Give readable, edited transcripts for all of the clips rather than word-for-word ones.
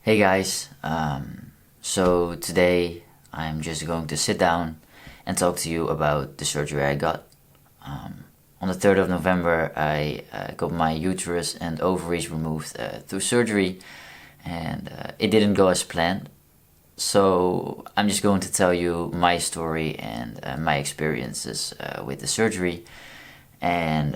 Hey guys, so today I'm just going to sit down and talk to you about the surgery I got. On the 3rd of November I got my uterus and ovaries removed through surgery, and it didn't go as planned. So I'm just going to tell you my story and my experiences with the surgery. And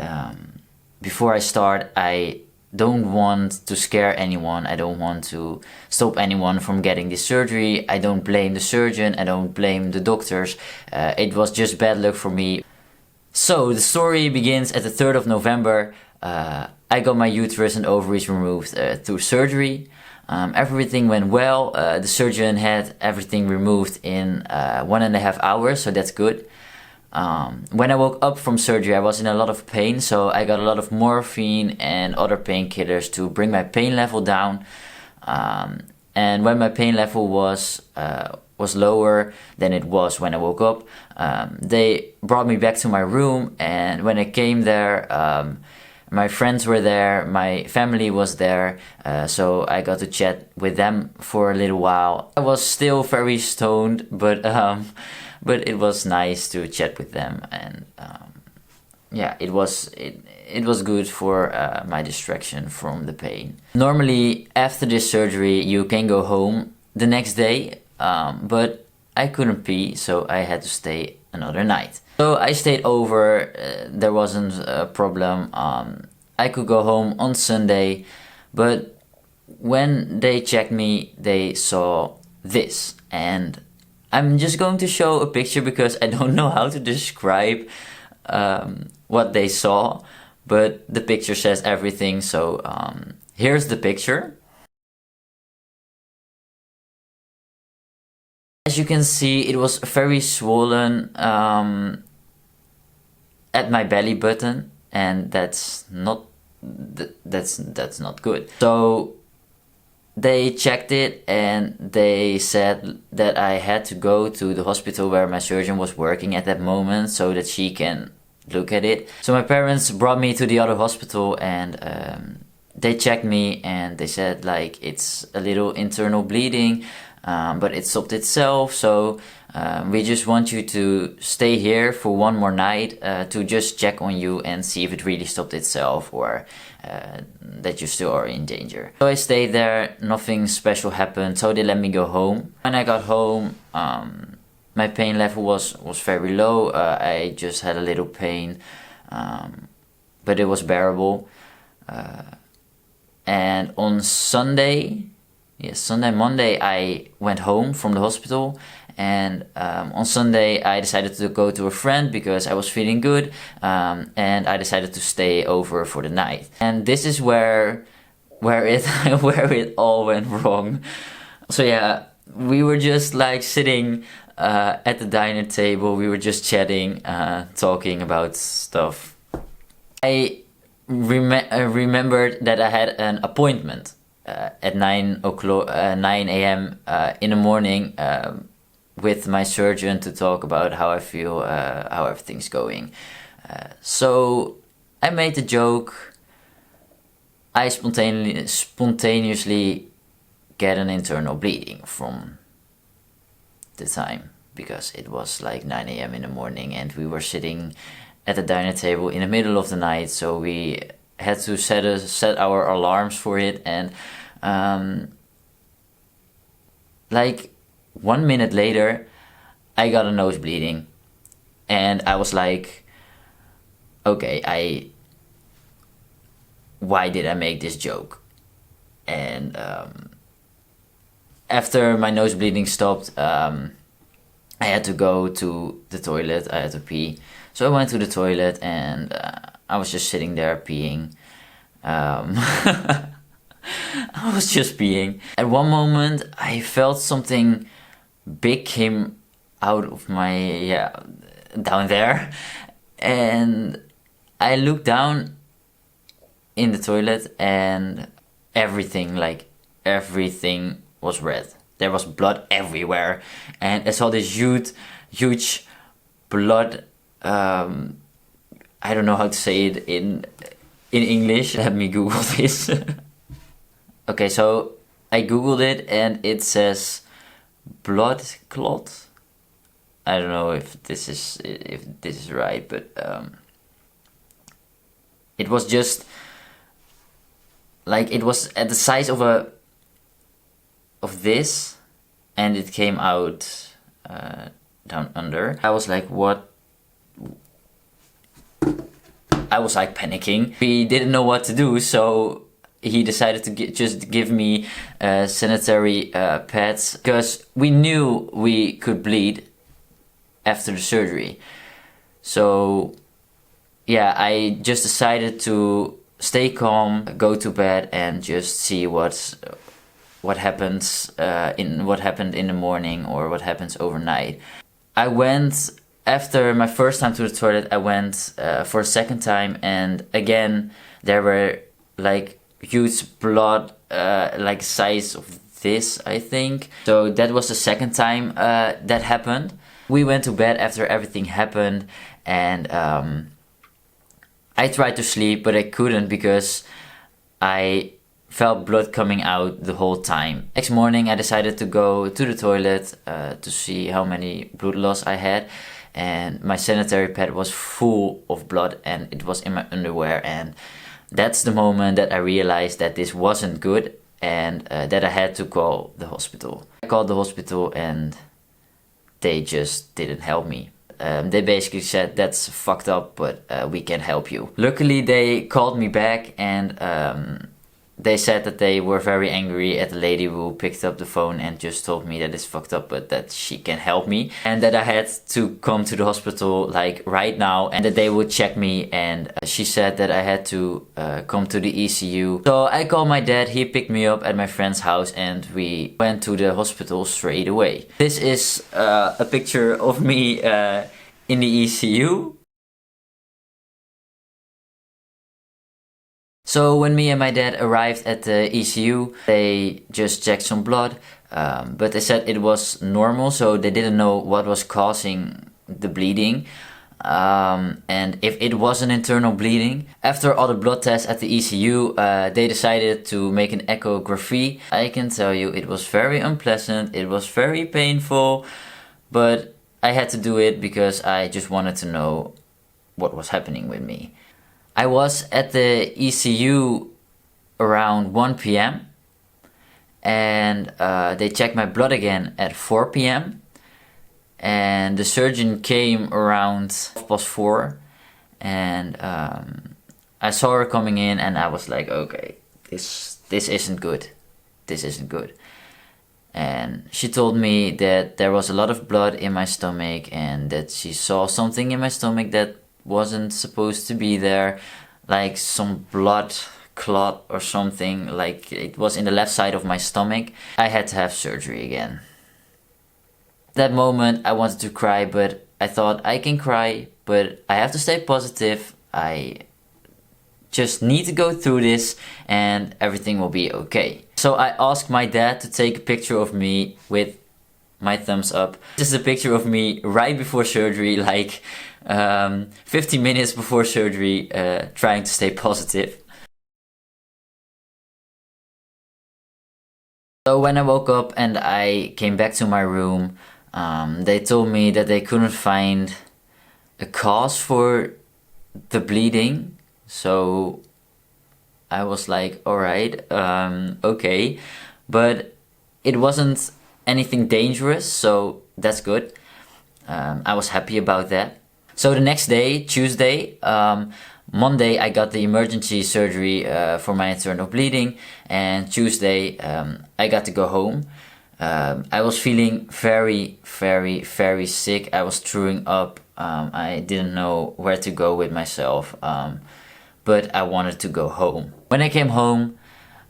before I start, I don't want to scare anyone. I don't want to stop anyone from getting this surgery. I don't blame the surgeon. I don't blame the doctors. It was just bad luck for me. So the story begins at the 3rd of November. I got my uterus and ovaries removed through surgery. Everything went well. The surgeon had everything removed in 1.5 hours, so that's good. When I woke up from surgery, I was in a lot of pain, so I got a lot of morphine and other painkillers to bring my pain level down. And when my pain level was lower than it was when I woke up, they brought me back to my room. And when I came there, my friends were there, my family was there, so I got to chat with them for a little while. I was still very stoned, but it was nice to chat with them, and yeah, it was good for my distraction from the pain. Normally, after this surgery, you can go home the next day, but I couldn't pee, so I had to stay another night. So I stayed over. There wasn't a problem. I could go home on Sunday, but when they checked me, they saw this, and I'm just going to show a picture because I don't know how to describe what they saw, but the picture says everything. So here's the picture. As you can see, it was very swollen at my belly button, and that's not good. So they checked it and they said that I had to go to the hospital where my surgeon was working at that moment so that she can look at it. So my parents brought me to the other hospital, and they checked me and they said like it's a little internal bleeding, but it stopped itself. So we just want you to stay here for one more night to just check on you and see if it really stopped itself or that you still are in danger. So I stayed there, nothing special happened, so they let me go home. When I got home, my pain level was very low. I just had a little pain, but it was bearable. And on Monday, I went home from the hospital, and on Sunday I decided to go to a friend because I was feeling good, and I decided to stay over for the night. And this is where it all went wrong. So yeah, we were just like sitting at the diner table. We were just chatting, talking about stuff. I remembered that I had an appointment at 9 a.m. In the morning with my surgeon to talk about how I feel, how everything's going. So I made the joke. I spontaneously get an internal bleeding from the time, because it was like 9 a.m. in the morning and we were sitting at the dinner table in the middle of the night, so we had to set our alarms for it. And like 1 minute later, I got a nose bleeding, and I was like, okay, why did I make this joke? And after my nose bleeding stopped, I had to go to the toilet. I had to pee, so I went to the toilet, and I was just sitting there peeing. I was just peeing. At one moment, I felt something big came out of my, down there. And I looked down in the toilet, and everything was red. There was blood everywhere. And I saw this huge blood, I don't know how to say it in English. Let me Google this. Okay, so I googled it and it says blood clot. I don't know if this is right, but it was just like, it was at the size of this, and it came out down under. I was like, what? I was like panicking. We didn't know what to do, so he decided to just give me sanitary pads, because we knew we could bleed after the surgery. So yeah, I just decided to stay calm, go to bed, and just see what happens what happened in the morning, or what happens overnight. I went, after my first time to the toilet, I went for a second time, and again there were like huge blood, like size of this, I think. So that was the second time that happened. We went to bed after everything happened, and I tried to sleep, but I couldn't because I felt blood coming out the whole time. Next morning I decided to go to the toilet to see how many blood loss I had, and my sanitary pad was full of blood and it was in my underwear, and that's the moment that I realized that this wasn't good, and that I had to call the hospital. I called the hospital and they just didn't help me. They basically said, that's fucked up, but we can help you. Luckily they called me back, and they said that they were very angry at the lady who picked up the phone and just told me that it's fucked up, but that she can help me, and that I had to come to the hospital like right now, and that they would check me, and she said that I had to come to the ECU. So I called my dad, he picked me up at my friend's house, and we went to the hospital straight away. This is a picture of me in the ECU. So when me and my dad arrived at the ECU, they just checked some blood, but they said it was normal, so they didn't know what was causing the bleeding, and if it was an internal bleeding. After all the blood tests at the ECU, they decided to make an echography. I can tell you, it was very unpleasant, it was very painful, but I had to do it because I just wanted to know what was happening with me. I was at the ECU around 1 p.m. and they checked my blood again at 4 p.m. and the surgeon came around 4:30, and I saw her coming in, and I was like, okay, this isn't good. This isn't good. And she told me that there was a lot of blood in my stomach, and that she saw something in my stomach that wasn't supposed to be there, like some blood clot or something, like it was in the left side of my stomach. I had to have surgery again. That moment I wanted to cry, but I thought, I can cry, but I have to stay positive. I just need to go through this and everything will be okay. So I asked my dad to take a picture of me with my thumbs up. This is a picture of me right before surgery, like 15 minutes before surgery, trying to stay positive. So when I woke up and I came back to my room, they told me that they couldn't find a cause for the bleeding. So I was like, alright, okay, but it wasn't anything dangerous, so that's good. I was happy about that. So the next day, Tuesday, Monday I got the emergency surgery for my internal bleeding, and Tuesday I got to go home. I was feeling very, very, very sick. I was throwing up. I didn't know where to go with myself, but I wanted to go home. When I came home,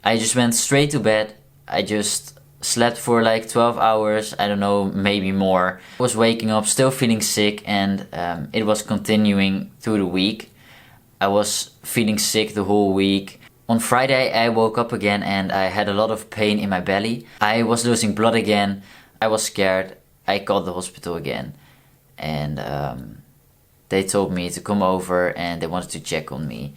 I just went straight to bed. I just slept for like 12 hours, I don't know, maybe more. I was waking up still feeling sick, and it was continuing through the week. I was feeling sick the whole week. On Friday I woke up again and I had a lot of pain in my belly. I was losing blood again. I was scared. I called the hospital again, and they told me to come over and they wanted to check on me.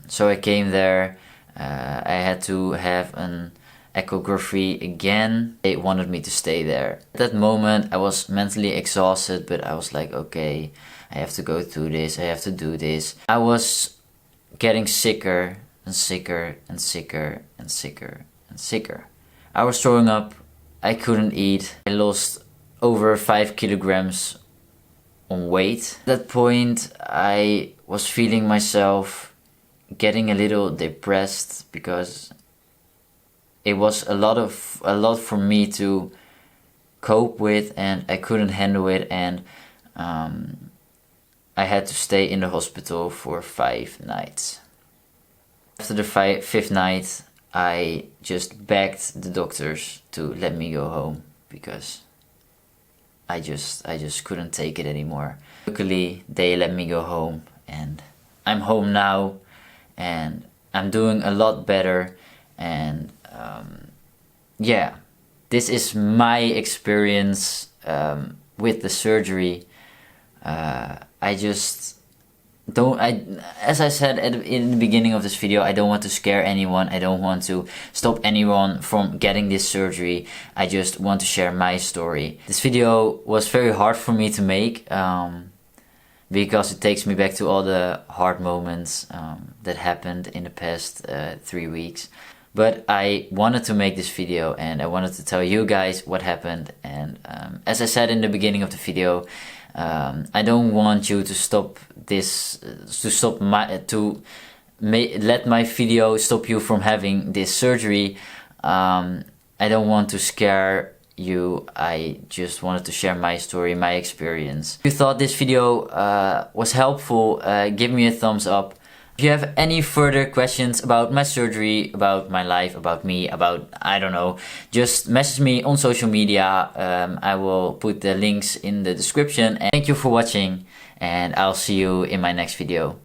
So I came there. I had to have an echography again. They wanted me to stay there. At that moment I was mentally exhausted, but I was like, okay, I have to go through this, I have to do this. I was getting sicker and sicker and sicker and sicker and sicker. I was throwing up, I couldn't eat. I lost over 5 kilograms on weight. At that point I was feeling myself getting a little depressed because it was a lot for me to cope with, and I couldn't handle it, and I had to stay in the hospital for 5 nights. After the fifth night, I just begged the doctors to let me go home because I just couldn't take it anymore. Luckily, they let me go home, and I'm home now, and I'm doing a lot better, and yeah, this is my experience with the surgery. I just don't, as I said in the beginning of this video, I don't want to scare anyone. I don't want to stop anyone from getting this surgery. I just want to share my story. This video was very hard for me to make because it takes me back to all the hard moments that happened in the past 3 weeks. But I wanted to make this video, and I wanted to tell you guys what happened. And as I said in the beginning of the video, I don't want you to stop this, let my video stop you from having this surgery. I don't want to scare you. I just wanted to share my story, my experience. If you thought this video was helpful, give me a thumbs up. If you have any further questions about my surgery, about my life, about me, about, I don't know, just message me on social media. I will put the links in the description. And thank you for watching, and I'll see you in my next video.